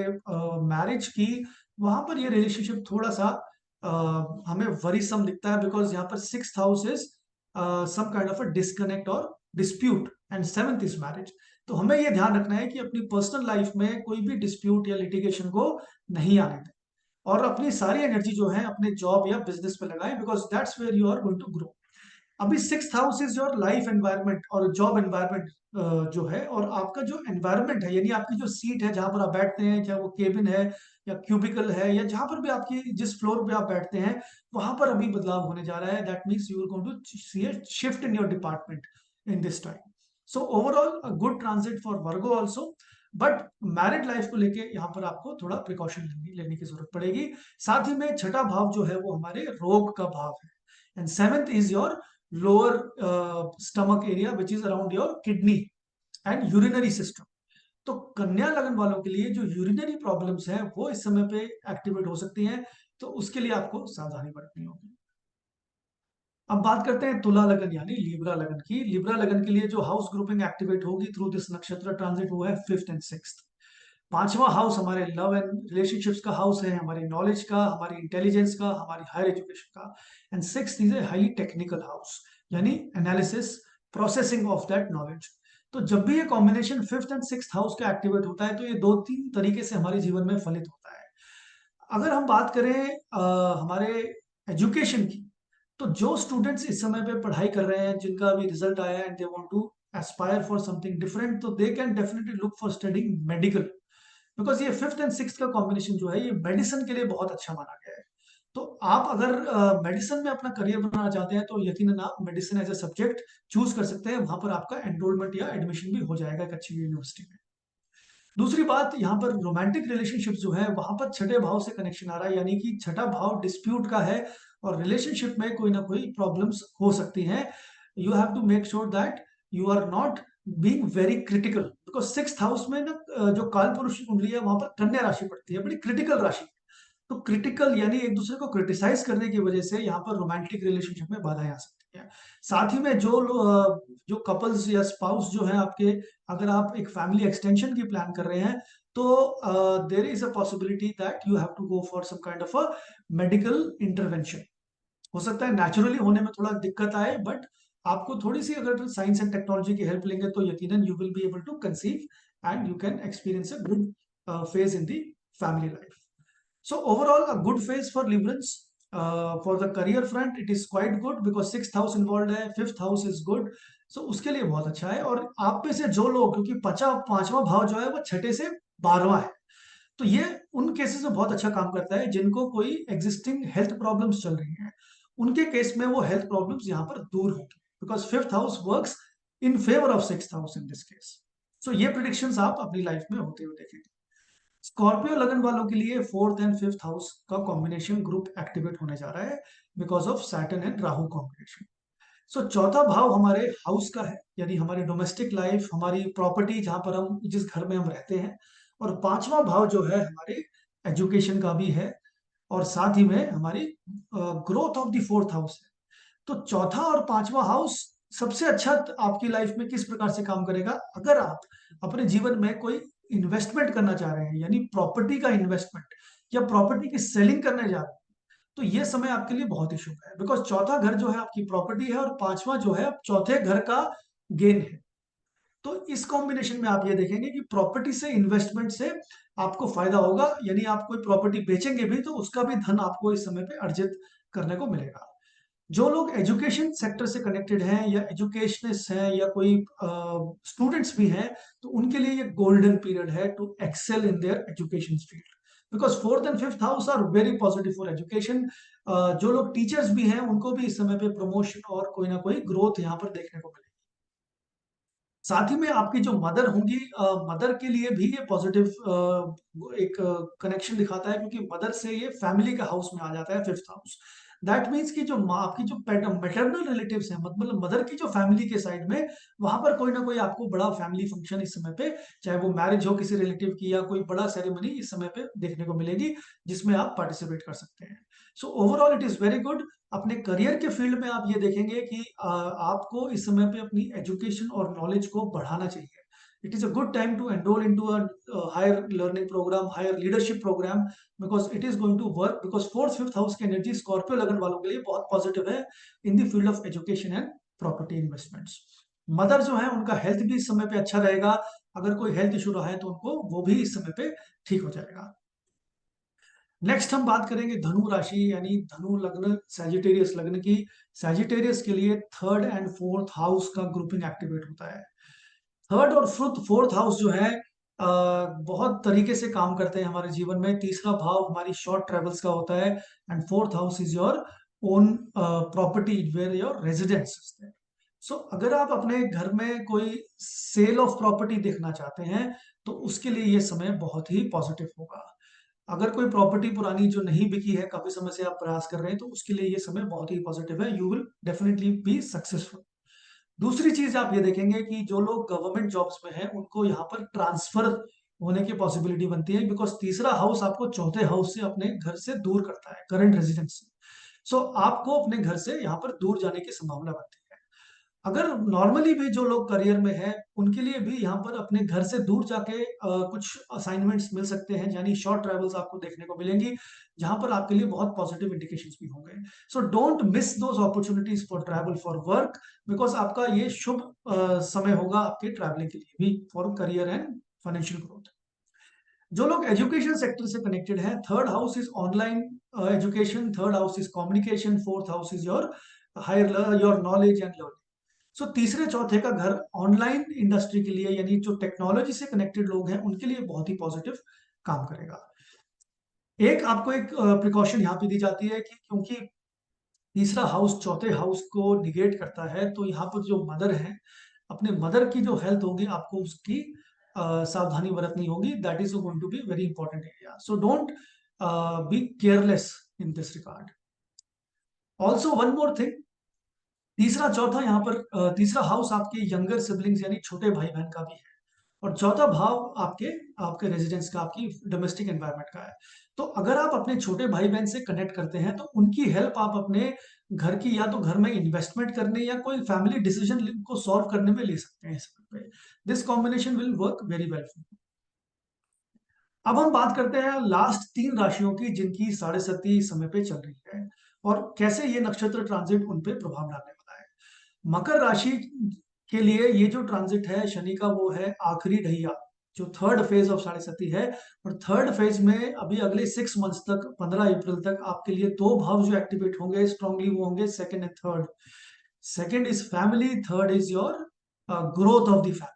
मैरिज की, वहां पर ये रिलेशनशिप थोड़ा सा हमें वरीसम दिखता है, बिकॉज यहाँ पर six house is some kind of a disconnect और dispute and seventh is marriage. तो हमें ये ध्यान रखना है कि अपनी पर्सनल लाइफ में कोई भी डिस्प्यूट या लिटिगेशन को नहीं आने दें, और अपनी सारी एनर्जी जो है अपने जॉब या बिजनेस पे लगाएं, because that's where you are going to grow. अभी six house is your life environment और जॉब एनवायरनमेंट जो है, और आपका जो एनवायरनमेंट है, यानी आपकी जो सीट है जहां पर आप बैठते हैं, चाहे वो केबिन है या क्यूबिकल है, या जहां पर भी आपकी जिस फ्लोर पे आप बैठते हैं, वहां पर अभी बदलाव होने जा रहा है। That means you are going to see a shift in your department in this time. So overall a good transit for Virgo also, but married life को लेके यहाँ पर आपको थोड़ा प्रिकॉशन लेने की जरूरत पड़ेगी। साथ ही में छठा भाव जो है वो हमारे रोग का भाव है, and seventh is your lower stomach area which is around your kidney and urinary system. तो कन्या लगन वालों के लिए जो यूरिनरी प्रॉब्लम्स हैं वो इस समय पे एक्टिवेट हो सकती हैं, तो उसके लिए आपको सावधानी बरतनी होगी। अब बात करते हैं तुला लगन यानी लिब्रा लगन की। लिब्रा लगन के लिए जो हाउस ग्रुपिंग एक्टिवेट होगी थ्रू दिस नक्षत्र ट्रांजिट वो है फिफ्थ एंड सिक्स्थ। पांचवा हाउस हमारे लव एंड रिलेशनशिप्स का हाउस है, हमारी नॉलेज का, हमारी इंटेलिजेंस का, हमारी हायर एजुकेशन का। And sixth is a highly technical house, यानी analysis, processing of that knowledge. तो जब भी ये combination fifth and sixth house का एक्टिवेट होता है तो ये दो तीन तरीके से हमारे जीवन में फलित होता है। अगर हम बात करें हमारे एजुकेशन की, तो जो स्टूडेंट्स इस समय पे पढ़ाई कर रहे हैं, जिनका अभी रिजल्ट आया and they want to aspire for something different, तो they can definitely look for studying medical, because ये फिफ्थ एंड सिक्स का कॉम्बिनेशन जो है ये मेडिसिन के लिए बहुत अच्छा माना गया है। तो आप अगर मेडिसिन में अपना करियर बनाना चाहते हैं तो यकीनन आप medicine as a subject choose कर सकते हैं। वहां पर आपका एनरोलमेंट या एडमिशन भी हो जाएगा एक अच्छी यूनिवर्सिटी में। दूसरी बात, यहाँ पर रोमांटिक रिलेशनशिप जो है वहां पर छठे भाव से कनेक्शन आ रहा है, यानी कि छठा भाव डिस्प्यूट का है, और रिलेशनशिप में कोई ना कोई प्रॉब्लम्स हो सकती हैं। You have to make sure that you are not being very critical, because sixth house में ना जो काल पुरुष की कुंडली है वहां पर कन्या राशि पड़ती है, बड़ी क्रिटिकल राशि। तो क्रिटिकल यानी एक दूसरे को क्रिटिसाइज करने की वजह से यहाँ पर रोमांटिक रिलेशनशिप में बाधाएं आ सकती हैं। साथ ही में जो कपल्स या स्पाउस जो है आपके, अगर आप एक फैमिली एक्सटेंशन की प्लान कर रहे हैं तो there is a possibility that you have to go for some kind of a medical intervention. हो सकता है नेचुरली होने में थोड़ा दिक्कत आए, बट आपको थोड़ी सी अगर साइंस एंड टेक्नोलॉजी की हेल्प लेंगे तो यकीनन you will be able to conceive and you can experience a good phase in the family life. So overall, a good phase for Librans. For the career front, it is quite good because sixth house involved है, fifth house is good. So उसके लिए बहुत अच्छा है। और आप में से जो लोग, क्योंकि पांचवा भाव जो है वो छठे से 12वां है, तो ये उन केसेस में बहुत अच्छा काम करता है जिनको कोई एग्जिस्टिंग हेल्थ प्रॉब्लम्स चल रही हैं। उनके केस में वो हेल्थ प्रॉब्लम्स यहाँ पर दूर होंगी, because fifth house works in favour of sixth house in this case. So ये प्रिडिक्शंस आप अपनी लाइफ में होते हुए देखेंगे। स्कॉर्पियो लगन वालों के लिए फोर्थ एंड फिफ्थ हाउस का कॉम्बिनेशन ग्रुप एक्टिवेट होने जा रहा है because of Saturn and Rahu combination. So चौथा भाव हमारे हाउस का है, यानी हमारी डोमेस्टिक लाइफ, हमारी प्रॉपर्टी, जहां पर हम जिस घर में हम रहते हैं। और पांचवा भाव जो है हमारे एजुकेशन का भी है, और साथ ही में हमारी growth of the fourth house है। तो चौथा और पांचवा हाउस सबसे अच्छा आपकी लाइफ में किस प्रकार से काम करेगा, अगर आप अपने जीवन में कोई इन्वेस्टमेंट करना चाह रहे हैं, यानी प्रॉपर्टी का इन्वेस्टमेंट या प्रॉपर्टी की सेलिंग करने जा रहे हैं, तो ये समय आपके लिए बहुत ही शुभ है। बिकॉज चौथा घर जो है आपकी प्रॉपर्टी है, और पांचवा जो है चौथे घर का गेन है। तो इस कॉम्बिनेशन में आप ये देखेंगे कि प्रॉपर्टी से, इन्वेस्टमेंट से आपको फायदा होगा, यानी आप कोई प्रॉपर्टी बेचेंगे भी तो उसका भी धन आपको इस समय पे अर्जित करने को मिलेगा। जो लोग एजुकेशन सेक्टर से कनेक्टेड हैं या एजुकेशनिस्ट हैं या कोई स्टूडेंट्स भी हैं, तो उनके लिए ये गोल्डन पीरियड है to excel in their education field, because fourth and fifth house are very positive for education. जो लोग टीचर्स भी हैं उनको भी इस समय पे प्रमोशन और कोई ना कोई ग्रोथ यहाँ पर देखने को मिलेगी। साथ ही में आपकी जो मदर होंगी, मदर के लिए भी ये पॉजिटिव एक कनेक्शन दिखाता है, क्योंकि मदर से ये फैमिली का हाउस में आ जाता है, फिफ्थ हाउस। दैट मीन्स कि जो माँ, आपकी जो मैटरनल रिलेटिव्स हैं, मतलब मदर की जो फैमिली के साइड में, वहां पर कोई ना कोई आपको बड़ा फैमिली फंक्शन इस समय पे, चाहे वो मैरिज हो किसी रिलेटिव की या कोई बड़ा सेरेमनी, इस समय पे देखने को मिलेगी जिसमें आप पार्टिसिपेट कर सकते हैं। So overall it is very good. अपने करियर के फील्ड में आप ये देखेंगे कि आपको इस समय पे अपनी एजुकेशन और नॉलेज को बढ़ाना चाहिए। It is a good time to enroll into a higher learning program, higher leadership program, because it is going to work, because fourth fifth house की एनर्जी स्कॉर्पियो लगन वालों के लिए बहुत पॉजिटिव है in the field of education and property investments. Mother जो है उनका हेल्थ भी इस समय पे अच्छा रहेगा। अगर कोई हेल्थ इशू रहा है तो उनको वो भी इस समय पे ठीक हो जाएगा। नेक्स्ट हम बात करेंगे धनु राशि, यानी धनु लग्न, सैजिटेरियस लग्न की। सैजिटेरियस के लिए थर्ड एंड फोर्थ हाउस का ग्रुपिंग एक्टिवेट होता है। थर्ड और फोर्थ हाउस जो है बहुत तरीके से काम करते हैं हमारे जीवन में। तीसरा भाव हमारी शॉर्ट ट्रेवल्स का होता है, and fourth house is your own property where your residence. So अगर आप अपने घर में कोई सेल ऑफ प्रॉपर्टी देखना चाहते हैं तो उसके लिए ये समय बहुत ही पॉजिटिव होगा। अगर कोई प्रॉपर्टी पुरानी जो नहीं बिकी है, काफी समय से आप प्रयास कर रहे हैं, तो उसके लिए ये समय बहुत ही पॉजिटिव है। You will definitely be successful. दूसरी चीज आप ये देखेंगे कि जो लोग गवर्नमेंट जॉब्स में हैं उनको यहाँ पर ट्रांसफर होने की पॉसिबिलिटी बनती है, बिकॉज तीसरा हाउस आपको चौथे हाउस से, अपने घर से दूर करता है, करंट रेजिडेंस से। सो आपको अपने घर से यहाँ पर दूर जाने की संभावना बनती है। अगर नॉर्मली भी जो लोग करियर में हैं उनके लिए भी यहाँ पर अपने घर से दूर जाके कुछ असाइनमेंट्स मिल सकते हैं, यानी शॉर्ट ट्रैवल्स आपको देखने को मिलेंगी, जहां पर आपके लिए बहुत पॉजिटिव इंडिकेशंस भी होंगे। So don't miss those opportunities for travel for work, because आपका ये शुभ समय होगा आपके ट्रैवलिंग के लिए भी, for career and financial growth. जो लोग एजुकेशन सेक्टर से कनेक्टेड हैं, third house is online education, third house is communication, fourth house is your higher your knowledge and learning. So तीसरे चौथे का घर ऑनलाइन इंडस्ट्री के लिए, यानी जो टेक्नोलॉजी से कनेक्टेड लोग हैं उनके लिए बहुत ही पॉजिटिव काम करेगा। एक आपको एक प्रिकॉशन यहाँ पे दी जाती है कि क्योंकि तीसरा हाउस चौथे हाउस को निगेट करता है, तो यहाँ पर जो मदर है, अपने मदर की जो हेल्थ होगी आपको उसकी सावधानी बरतनी होगी। That is going to be very important area, so don't be careless in this regard. Also one more thing, तीसरा चौथा यहाँ पर तीसरा हाउस आपके यंगर सिबलिंग्स यानी छोटे भाई बहन का भी है, और चौथा भाव आपके आपके रेजिडेंस का, आपकी डोमेस्टिक एनवायरनमेंट का है। तो अगर आप अपने छोटे भाई बहन से कनेक्ट करते हैं तो उनकी हेल्प आप अपने घर की, या तो घर में इन्वेस्टमेंट करने या कोई फैमिली डिसीजन को सॉल्व करने में ले सकते हैं इस पे। This combination will work very well. अब हम बात करते हैं लास्ट 3 राशियों की जिनकी साढ़े सती इस समय पे चल रही है और कैसे ये नक्षत्र ट्रांजिट उन पे प्रभाव डालने वाला है। मकर राशि के लिए ये जो ट्रांजिट है शनि का वो है आखिरी ढैया, जो थर्ड फेज ऑफ साढ़े सती है। और थर्ड फेज में अभी अगले 6 मंथ्स तक 15 अप्रैल तक आपके लिए दो भाव जो एक्टिवेट होंगे स्ट्रांगली वो होंगे second and third. Second is family, third is your growth of the family.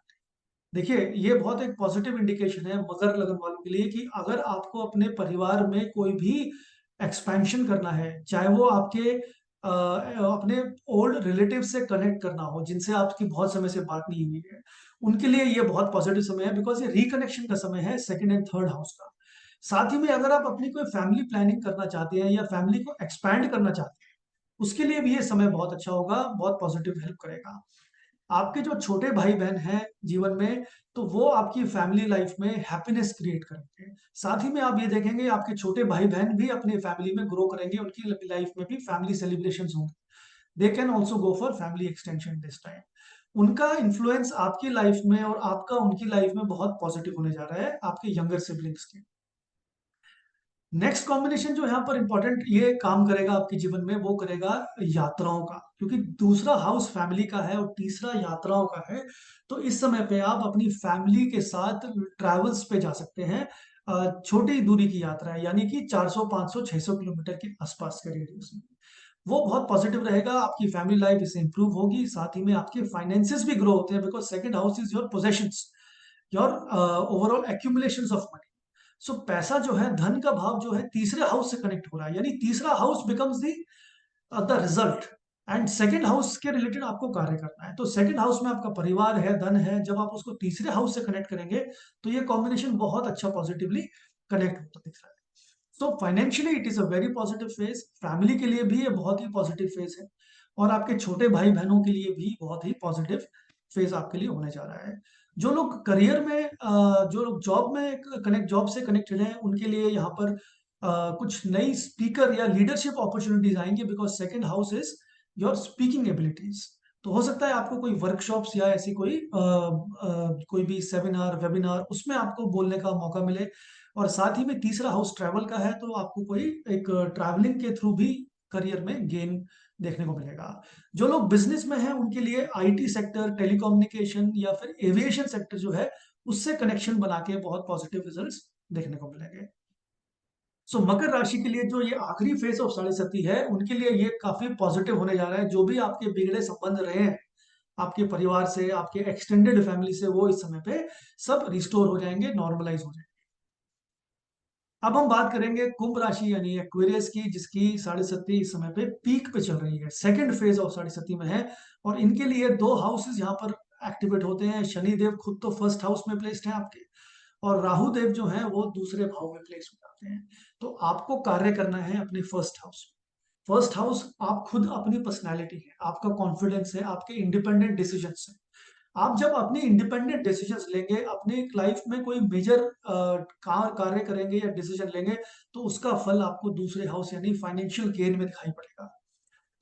देखिए ये बहुत एक पॉजिटिव इंडिकेशन है मकर लगन वालों के लिए कि अगर आपको अपने परिवार में कोई भी एक्सपेंशन करना है, चाहे वो आपके अपने ओल्ड रिलेटिव से कनेक्ट करना हो जिनसे आपकी बहुत समय से बात नहीं हुई है, उनके लिए ये बहुत पॉजिटिव समय है बिकॉज ये रिकनेक्शन का समय है सेकंड एंड थर्ड हाउस का। साथ ही में अगर आप अपनी कोई फैमिली प्लानिंग करना चाहते हैं या फैमिली को एक्सपैंड करना चाहते हैं, उसके लिए भी ये समय बहुत अच्छा होगा, बहुत पॉजिटिव हेल्प करेगा। आपके जो छोटे भाई बहन हैं जीवन में, तो वो आपकी फैमिली लाइफ में हैप्पीनेस क्रिएट करेंगे। साथ ही में आप ये देखेंगे आपके छोटे भाई बहन भी अपनी फैमिली में ग्रो करेंगे, उनकी लाइफ में भी फैमिली सेलिब्रेशंस होंगे। They can also go for family extension this time. उनका इन्फ्लुएंस आपकी लाइफ में और आपका उनकी लाइफ में बहुत पॉजिटिव होने जा रहा है आपके यंगर सिबलिंग्स के। नेक्स्ट कॉम्बिनेशन जो यहाँ पर इंपॉर्टेंट ये काम करेगा आपके जीवन में वो करेगा यात्राओं का, क्योंकि दूसरा हाउस फैमिली का है और तीसरा यात्राओं का है। तो इस समय पे आप अपनी फैमिली के साथ ट्रैवल्स पे जा सकते हैं, छोटी दूरी की यात्रा है यानी कि 400 500 600 किलोमीटर के आसपास के रेडियस में। वो बहुत पॉजिटिव रहेगा, आपकी फैमिली लाइफ इससे इंप्रूव होगी, साथ ही में आपके फाइनेंसेस भी ग्रो होते हैं because second house is your possessions, your overall accumulations of money. So पैसा जो है, धन का भाव जो है तीसरे हाउस से कनेक्ट हो रहा है, यानी तीसरा house becomes the result. And second house के रिलेटेड आपको कार्य करना है, तो सेकंड हाउस में आपका परिवार है, धन है, जब आप उसको तीसरे हाउस से कनेक्ट करेंगे तो ये कॉम्बिनेशन बहुत अच्छा पॉजिटिवली कनेक्ट होता दिख रहा है। सो financially it is a very positive phase, family के लिए भी ये बहुत ही पॉजिटिव फेज है और आपके छोटे भाई बहनों के लिए भी बहुत ही पॉजिटिव फेज आपके लिए होने जा रहा है। जो लोग करियर में जो लोग जॉब में कनेक्ट जॉब से कनेक्टेड हैं उनके लिए यहाँ पर कुछ नई स्पीकर या लीडरशिप अपॉर्चुनिटीज आएंगे because second house is your speaking abilities. तो हो सकता है आपको कोई वर्कशॉप्स या ऐसी कोई भी सेमिनार वेबिनार उसमें आपको बोलने का मौका मिले। और साथ ही में तीसरा हाउस ट्रैवल का है, तो आपको कोई एक ट्रैवलिंग के थ्रू भी करियर में गेन देखने को मिलेगा। जो लोग बिजनेस में हैं उनके लिए आईटी सेक्टर, टेलीकम्युनिकेशन या फिर एविएशन सेक्टर जो है उससे कनेक्शन बना के बहुत पॉजिटिव रिजल्ट्स देखने को मिलेंगे। सो मकर राशि के लिए जो ये आखिरी फेज ऑफ साढ़े सती है उनके लिए ये काफी पॉजिटिव होने जा रहा है। जो भी आपके बिगड़े संबंध रहे हैं आपके परिवार से, आपके एक्सटेंडेड फैमिली से, वो इस समय पे सब रिस्टोर हो जाएंगे, नॉर्मलाइज हो जाएंगे। अब हम बात करेंगे कुंभ राशि यानी एक्वेरियस की, जिसकी साढ़े सती इस समय पे पीक पे चल रही है, सेकंड फेज ऑफ साढ़े सती में है। और इनके लिए दो हाउसेस यहाँ पर एक्टिवेट होते हैं। शनि देव खुद तो फर्स्ट हाउस में प्लेस्ड हैं आपके, और राहु देव जो है वो दूसरे भाव में प्लेस हो जाते हैं। तो आपको कार्य करना है अपने फर्स्ट हाउस। फर्स्ट हाउस आप खुद, अपनी पर्सनैलिटी है, आपका कॉन्फिडेंस है, आपके इंडिपेंडेंट डिसीजन है। आप जब अपनी इंडिपेंडेंट डिसीजंस लेंगे, अपने लाइफ में कोई मेजर कार्य करेंगे या डिसीजन लेंगे, तो उसका फल आपको दूसरे हाउस यानी फाइनेंशियल गेन में दिखाई पड़ेगा।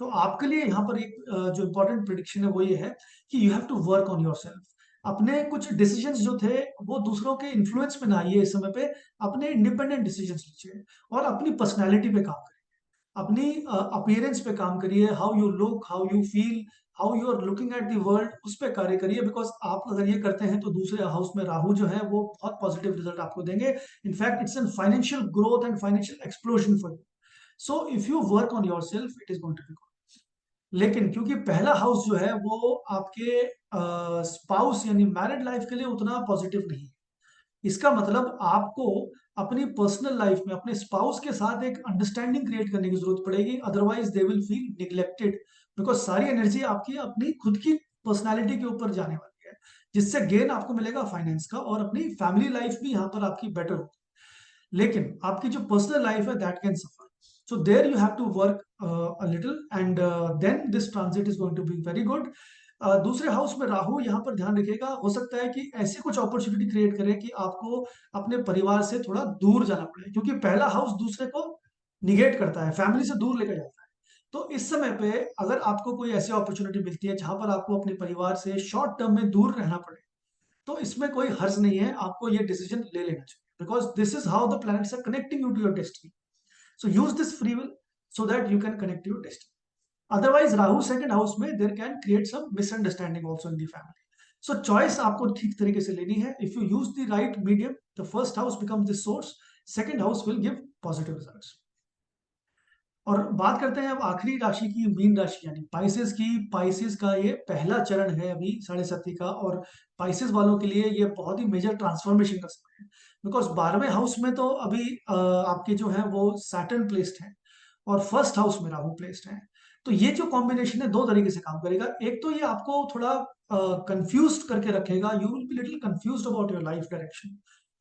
तो आपके लिए यहाँ पर एक जो इम्पोर्टेंट प्रिडिक्शन है वो ये है कि you have to work on yourself. अपने कुछ डिसीजंस जो थे वो दूसरों के इन्फ्लुएंस में ना आइए इस समय पे, अपने इंडिपेंडेंट डिसीजंस लीजिए और अपनी पर्सनैलिटी पे काम करिए, अपनी अपीयरेंस पे काम करिए, how you look, how you feel, how you are looking at the world, उस पे कार्य करिए। बिकॉज आप अगर ये करते हैं तो दूसरे हाउस में राहु जो है वो बहुत पॉजिटिव रिजल्ट आपको देंगे। In fact it's an financial growth and financial explosion for you. So if you work on yourself it is going to be good. लेकिन क्योंकि पहला हाउस जो है वो आपके स्पाउस यानी मैरिड लाइफ के लिए उतना पॉजिटिव नहीं है, इसका मतलब आपको अपनी पर्सनल लाइफ में अपने स्पाउस के साथ एक अंडरस्टैंडिंग क्रिएट करने की जरूरत पड़ेगी, otherwise they will feel neglected. Because सारी एनर्जी आपकी अपनी खुद की पर्सनालिटी के ऊपर जाने वाली है, जिससे गेन आपको मिलेगा फाइनेंस का, और अपनी फैमिली लाइफ भी यहाँ पर आपकी बेटर होगी। लेकिन आपकी जो पर्सनल लाइफ है that can suffer. So there you have to work a little and then this transit is going to be very good. दूसरे हाउस में राहु यहाँ पर ध्यान रखिएगा, हो सकता है कि ऐसी कुछ अपॉर्चुनिटी क्रिएट करे कि आपको अपने परिवार से थोड़ा दूर जाना पड़े, क्योंकि पहला हाउस दूसरे को निगेट करता है, फैमिली से दूर लेकर जाता है। तो इस समय पे अगर आपको कोई ऐसी अपॉर्चुनिटी मिलती है जहां पर आपको अपने परिवार से शॉर्ट टर्म में दूर रहना पड़े, तो इसमें कोई हर्ज नहीं है, आपको ये डिसीजन ले लेना चाहिए, because this is how the planets are connecting you to your destiny. So use this free will so that you can connect to your destiny. Otherwise, Rahu second house में there can create some misunderstanding also in the family. So choice आपको ठीक तरीके से लेनी है. If you use the right medium, the first house becomes the source. Second house will give positive results. और बात करते हैं अब आखिरी राशि की, मीन राशि यानी पाइसेस की. पाइसेस का ये पहला चरण है अभी साढ़े साथी का, और पाइसेस वालों के लिए ये बहुत ही मेजर ट्रांसफॉर्मेशन का समय है. बिकॉज 12वें हाउस में तो अभी आपके जो है वो सैटर्न प्लेस्ड है, और फर्स्ट हाउस में राहु प्लेस्ड है. तो ये जो कॉम्बिनेशन है दो तरीके से काम करेगा. एक तो ये आपको थोड़ा कंफ्यूज करके रखेगा. You will be little confuse about your life direction,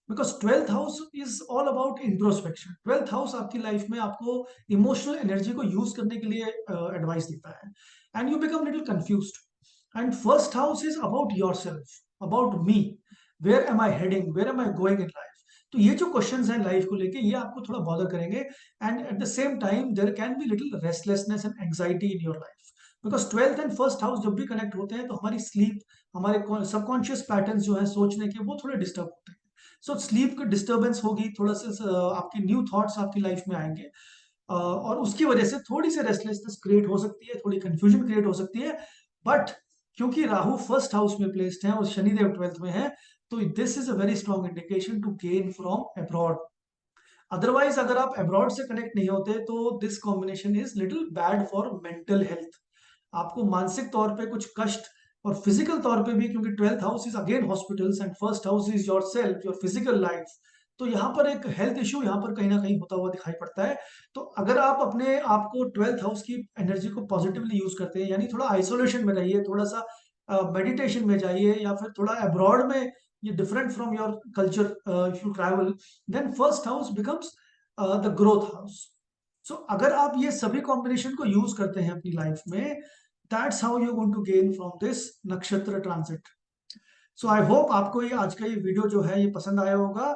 because twelfth house is all about introspection. Twelfth house आपकी लाइफ में आपको इमोशनल एनर्जी को यूज करने के लिए एडवाइस देता है, and you become little confused. And first house is about yourself, about me, where am I heading, where am I going in life. तो ये जो क्वेश्चंस हैं लाइफ को लेके, ये आपको थोड़ा बॉदर करेंगे, and at the same time there can be little restlessness and anxiety in your life. Because twelfth and first house जब भी कनेक्ट होते हैं तो हमारी स्लीप, हमारे सबकॉन्शियस पैटर्न्स जो है सोचने के, वो थोड़े डिस्टर्ब होते हैं. सो स्लीप की डिस्टर्बेंस होगी, थोड़ा सा आपकी न्यू थॉट्स आपकी लाइफ में आएंगे, और उसकी वजह से थोड़ी सी रेस्टलेसनेस क्रिएट हो सकती है, थोड़ी कंफ्यूजन क्रिएट हो सकती है. बट क्योंकि राहु फर्स्ट हाउस में प्लेस्ड है और शनिदेव ट्वेल्थ में है, तो this is a very strong indication to gain from abroad. Otherwise अगर आप अब्रॉड से कनेक्ट नहीं होते तो this combination is little bad for mental health. आपको मानसिक तौर पे कुछ कष्ट, और फिजिकल तौर पे भी, क्योंकि twelfth house is again hospitals and first house is your self, your physical life. तो यहाँ पर एक हेल्थ इश्यू यहाँ पर कहीं ना कहीं होता हुआ दिखाई पड़ता है. तो अगर आप अपने आप को ट्वेल्थ हाउस की एनर्जी को पॉजिटिवली यूज करते हैं, यानी थोड़ा आइसोलेशन में रहिए, थोड़ा सा मेडिटेशन में जाइए, या फिर थोड़ा अब्रॉड में, ये different from your culture, if you travel, then first house becomes the growth house. So अगर आप ये सभी कॉम्बिनेशन को यूज करते हैं अपनी लाइफ में, that's how you going to gain from this नक्षत्र ट्रांजिट. सो आई होप आपको ये आज का ये वीडियो जो है ये पसंद आया होगा.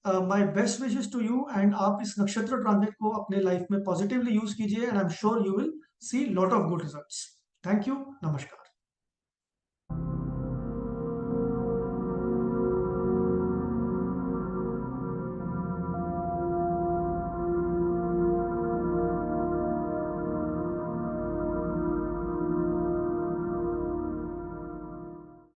My best wishes to you, and आप इस नक्षत्र ट्रांजिट को अपने लाइफ में पॉजिटिवली यूज कीजिए, and I am sure you will see lot of good results. Thank you. नमस्कार.